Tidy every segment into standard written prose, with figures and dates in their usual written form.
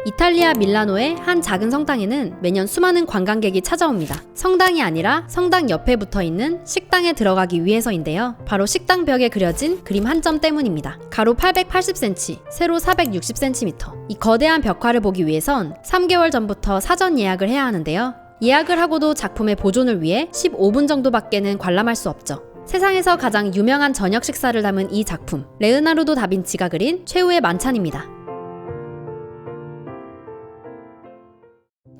이탈리아 밀라노의 한 작은 성당에는 매년 수많은 관광객이 찾아옵니다. 성당이 아니라 성당 옆에 붙어있는 식당에 들어가기 위해서인데요. 바로 식당 벽에 그려진 그림 한 점 때문입니다. 가로 880cm, 세로 460cm. 이 거대한 벽화를 보기 위해선 3개월 전부터 사전 예약을 해야 하는데요. 예약을 하고도 작품의 보존을 위해 15분 정도밖에는 관람할 수 없죠. 세상에서 가장 유명한 저녁 식사를 담은 이 작품, 레오나르도 다빈치가 그린 최후의 만찬입니다.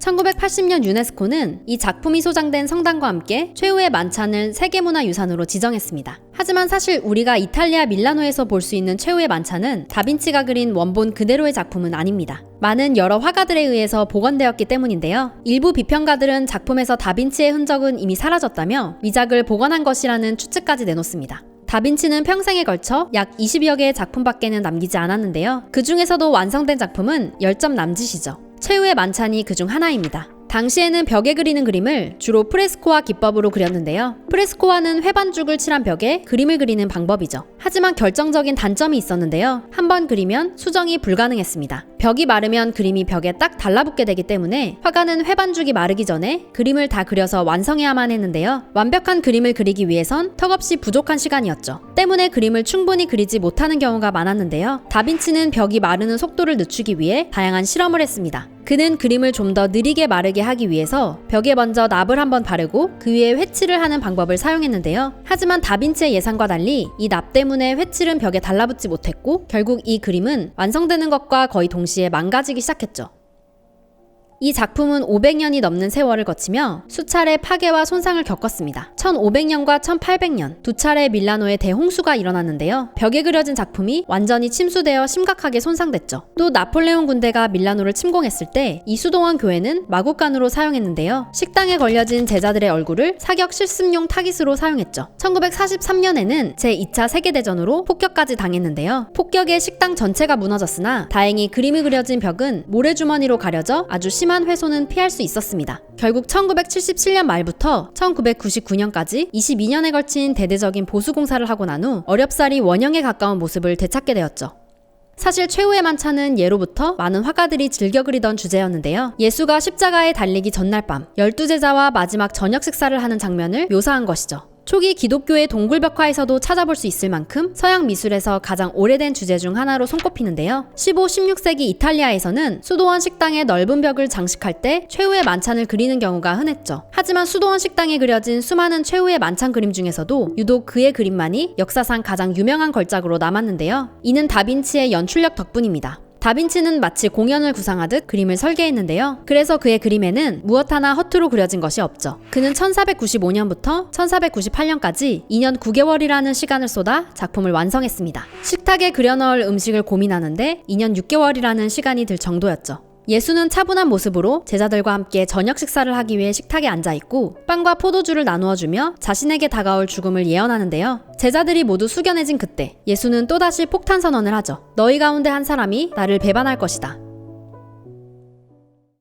1980년 유네스코는 이 작품이 소장된 성당과 함께 최후의 만찬을 세계문화유산으로 지정했습니다. 하지만 사실 우리가 이탈리아 밀라노에서 볼 수 있는 최후의 만찬은 다빈치가 그린 원본 그대로의 작품은 아닙니다. 많은 여러 화가들에 의해서 복원되었기 때문인데요. 일부 비평가들은 작품에서 다빈치의 흔적은 이미 사라졌다며 미작을 복원한 것이라는 추측까지 내놓습니다. 다빈치는 평생에 걸쳐 약 20여 개의 작품밖에는 남기지 않았는데요. 그 중에서도 완성된 작품은 10점 남짓이죠. 최후의 만찬이 그중 하나입니다. 당시에는 벽에 그리는 그림을 주로 프레스코화 기법으로 그렸는데요. 프레스코화는 회반죽을 칠한 벽에 그림을 그리는 방법이죠. 하지만 결정적인 단점이 있었는데요. 한번 그리면 수정이 불가능했습니다. 벽이 마르면 그림이 벽에 딱 달라붙게 되기 때문에 화가는 회반죽이 마르기 전에 그림을 다 그려서 완성해야만 했는데요. 완벽한 그림을 그리기 위해선 턱없이 부족한 시간이었죠. 때문에 그림을 충분히 그리지 못하는 경우가 많았는데요. 다빈치는 벽이 마르는 속도를 늦추기 위해 다양한 실험을 했습니다. 그는 그림을 좀 더 느리게 마르게 하기 위해서 벽에 먼저 납을 한번 바르고 그 위에 회칠을 하는 방법을 사용했는데요. 하지만 다빈치의 예상과 달리 이 납 때문에 회칠은 벽에 달라붙지 못했고 결국 이 그림은 완성되는 것과 거의 동시에 망가지기 시작했죠. 이 작품은 500년이 넘는 세월을 거치며 수차례 파괴와 손상을 겪었습니다. 1500년과 1800년 두 차례 밀라노에 대홍수가 일어났는데요. 벽에 그려진 작품이 완전히 침수되어 심각하게 손상됐죠. 또 나폴레옹 군대가 밀라노를 침공했을 때 이수동원 교회는 마구간으로 사용했는데요. 식당에 걸려진 제자들의 얼굴을 사격 실습용 타깃으로 사용했죠. 1943년에는 제2차 세계대전으로 폭격까지 당했는데요. 폭격에 식당 전체가 무너졌으나 다행히 그림이 그려진 벽은 모래주머니로 가려져 아주 심한 훼손은 피할 수 있었습니다. 결국 1977년 말부터 1999년까지 22년에 걸친 대대적인 보수공사를 하고 난 후 어렵사리 원형에 가까운 모습을 되찾게 되었죠. 사실 최후의 만찬은 예로부터 많은 화가들이 즐겨 그리던 주제였는데요. 예수가 십자가에 달리기 전날 밤 12제자와 마지막 저녁 식사를 하는 장면을 묘사한 것이죠. 초기 기독교의 동굴벽화에서도 찾아볼 수 있을 만큼 서양 미술에서 가장 오래된 주제 중 하나로 손꼽히는데요. 15, 16세기 이탈리아에서는 수도원 식당의 넓은 벽을 장식할 때 최후의 만찬을 그리는 경우가 흔했죠. 하지만 수도원 식당에 그려진 수많은 최후의 만찬 그림 중에서도 유독 그의 그림만이 역사상 가장 유명한 걸작으로 남았는데요. 이는 다빈치의 연출력 덕분입니다. 다빈치는 마치 공연을 구상하듯 그림을 설계했는데요. 그래서 그의 그림에는 무엇 하나 허투루 그려진 것이 없죠. 그는 1495년부터 1498년까지 2년 9개월이라는 시간을 쏟아 작품을 완성했습니다. 식탁에 그려넣을 음식을 고민하는데 2년 6개월이라는 시간이 들 정도였죠. 예수는 차분한 모습으로 제자들과 함께 저녁 식사를 하기 위해 식탁에 앉아있고 빵과 포도주를 나누어주며 자신에게 다가올 죽음을 예언하는데요. 제자들이 모두 숙연해진 그때 예수는 또다시 폭탄 선언을 하죠. 너희 가운데 한 사람이 나를 배반할 것이다.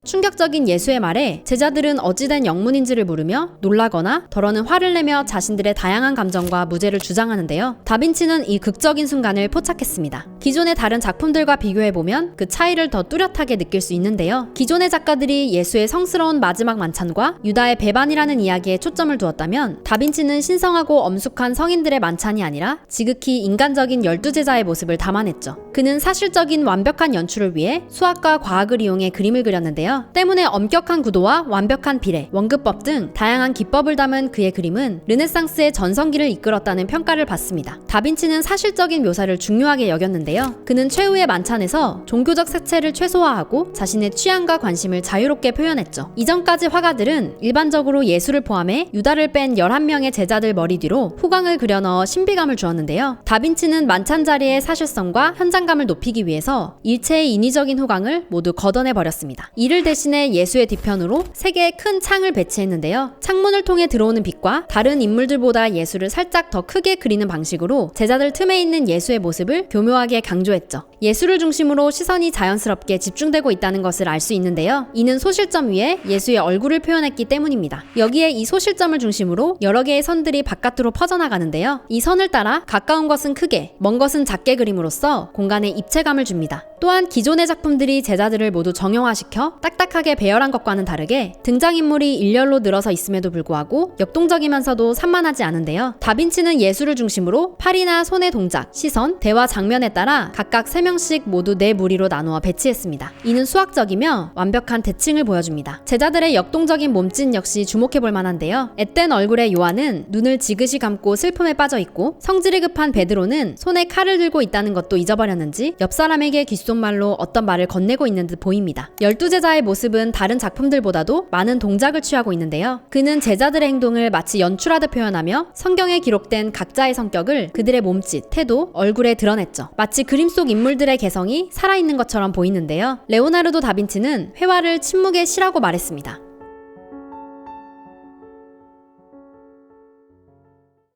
충격적인 예수의 말에 제자들은 어찌된 영문인지를 물으며 놀라거나 덜어는 화를 내며 자신들의 다양한 감정과 무죄를 주장하는데요. 다빈치는 이 극적인 순간을 포착했습니다. 기존의 다른 작품들과 비교해보면 그 차이를 더 뚜렷하게 느낄 수 있는데요. 기존의 작가들이 예수의 성스러운 마지막 만찬과 유다의 배반이라는 이야기에 초점을 두었다면 다빈치는 신성하고 엄숙한 성인들의 만찬이 아니라 지극히 인간적인 12제자의 모습을 담아냈죠. 그는 사실적인 완벽한 연출을 위해 수학과 과학을 이용해 그림을 그렸는데요. 때문에 엄격한 구도와 완벽한 비례, 원급법 등 다양한 기법을 담은 그의 그림은 르네상스의 전성기를 이끌었다는 평가를 받습니다. 다빈치는 사실적인 묘사를 중요하게 여겼는데요. 그는 최후의 만찬에서 종교적 색채를 최소화하고 자신의 취향과 관심을 자유롭게 표현했죠. 이전까지 화가들은 일반적으로 예수를 포함해 유다를 뺀 11명의 제자들 머리 뒤로 후광을 그려넣어 신비감을 주었는데요. 다빈치는 만찬 자리의 사실성과 현장감을 높이기 위해서 일체의 인위적인 후광을 모두 걷어내버렸습니다. 이를 대신에 예수의 뒤편으로 3개의 큰 창을 배치했는데요. 창문을 통해 들어오는 빛과 다른 인물들보다 예수를 살짝 더 크게 그리는 방식으로 제자들 틈에 있는 예수의 모습을 교묘하게 강조했죠. 예수를 중심으로 시선이 자연스럽게 집중되고 있다는 것을 알 수 있는데요. 이는 소실점 위에 예수의 얼굴을 표현했기 때문입니다. 여기에 이 소실점을 중심으로 여러 개의 선들이 바깥으로 퍼져나가는데요. 이 선을 따라 가까운 것은 크게, 먼 것은 작게 그림으로써 공간에 입체감을 줍니다. 또한 기존의 작품들이 제자들을 모두 정형화시켜 딱딱하게 배열한 것과는 다르게 등장인물이 일렬로 늘어서 있음에도 불구하고 역동적이면서도 산만하지 않은데요. 다빈치는 예수를 중심으로 팔이나 손의 동작, 시선, 대화 장면에 따라 각각 3명씩 모두 4무리로 나누어 배치했습니다. 이는 수학적이며 완벽한 대칭을 보여줍니다. 제자들의 역동적인 몸짓 역시 주목해볼 만한데요. 앳된 얼굴의 요한은 눈을 지그시 감고 슬픔에 빠져있고 성질이 급한 베드로는 손에 칼을 들고 있다는 것도 잊어버렸는지 옆 사람에게 귓속말로 어떤 말을 건네고 있는 듯 보입니다. 12제자의 모습은 다른 작품들보다도 많은 동작을 취하고 있는데요. 그는 제자들의 행동을 마치 연출하듯 표현하며 성경에 기록된 각자의 성격을 그들의 몸짓, 태도, 얼굴에 드러냈죠. 마치 그림 속 인물들의 개성이 살아있는 것처럼 보이는데요. 레오나르도 다빈치는 회화를 침묵의 시라고 말했습니다.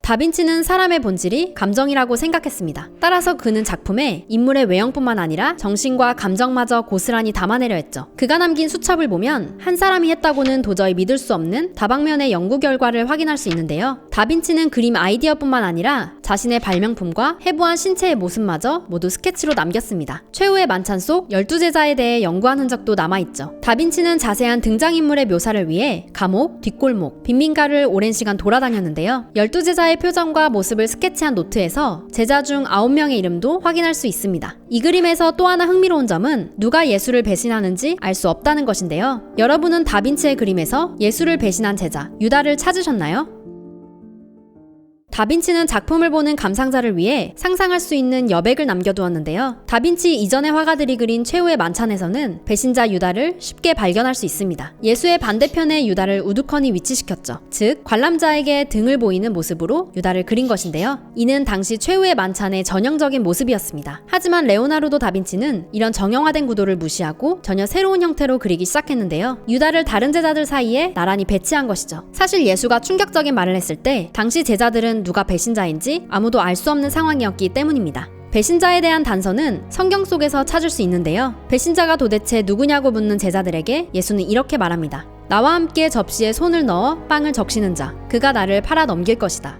다빈치는 사람의 본질이 감정이라고 생각했습니다. 따라서 그는 작품에 인물의 외형뿐만 아니라 정신과 감정마저 고스란히 담아내려 했죠. 그가 남긴 수첩을 보면 한 사람이 했다고는 도저히 믿을 수 없는 다방면의 연구 결과를 확인할 수 있는데요. 다빈치는 그림 아이디어뿐만 아니라 자신의 발명품과 해부한 신체의 모습마저 모두 스케치로 남겼습니다. 최후의 만찬 속 12제자에 대해 연구한 흔적도 남아있죠. 다빈치는 자세한 등장인물의 묘사를 위해 감옥, 뒷골목, 빈민가를 오랜 시간 돌아다녔는데요. 12제자의 표정과 모습을 스케치한 노트에서 제자 중 9명의 이름도 확인할 수 있습니다. 이 그림에서 또 하나 흥미로운 점은 누가 예수를 배신하는지 알 수 없다는 것인데요. 여러분은 다빈치의 그림에서 예수를 배신한 제자, 유다를 찾으셨나요? 다빈치는 작품을 보는 감상자를 위해 상상할 수 있는 여백을 남겨두었는데요. 다빈치 이전의 화가들이 그린 최후의 만찬에서는 배신자 유다를 쉽게 발견할 수 있습니다. 예수의 반대편에 유다를 우두커니 위치시켰죠. 즉, 관람자에게 등을 보이는 모습으로 유다를 그린 것인데요. 이는 당시 최후의 만찬의 전형적인 모습이었습니다. 하지만 레오나르도 다빈치는 이런 정형화된 구도를 무시하고 전혀 새로운 형태로 그리기 시작했는데요. 유다를 다른 제자들 사이에 나란히 배치한 것이죠. 사실 예수가 충격적인 말을 했을 때 당시 제자들은 누가 배신자인지 아무도 알 수 없는 상황이었기 때문입니다. 배신자에 대한 단서는 성경 속에서 찾을 수 있는데요. 배신자가 도대체 누구냐고 묻는 제자들에게 예수는 이렇게 말합니다. 나와 함께 접시에 손을 넣어 빵을 적시는 자, 그가 나를 팔아 넘길 것이다.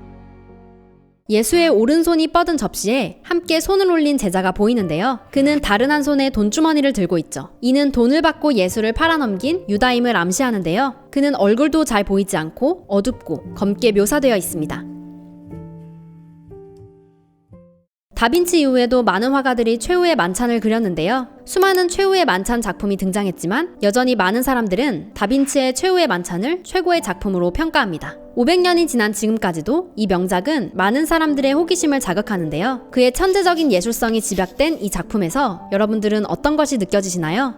예수의 오른손이 뻗은 접시에 함께 손을 올린 제자가 보이는데요. 그는 다른 한 손에 돈주머니를 들고 있죠. 이는 돈을 받고 예수를 팔아넘긴 유다임을 암시하는데요. 그는 얼굴도 잘 보이지 않고 어둡고 검게 묘사되어 있습니다. 다빈치 이후에도 많은 화가들이 최후의 만찬을 그렸는데요. 수많은 최후의 만찬 작품이 등장했지만 여전히 많은 사람들은 다빈치의 최후의 만찬을 최고의 작품으로 평가합니다. 500년이 지난 지금까지도 이 명작은 많은 사람들의 호기심을 자극하는데요. 그의 천재적인 예술성이 집약된 이 작품에서 여러분들은 어떤 것이 느껴지시나요?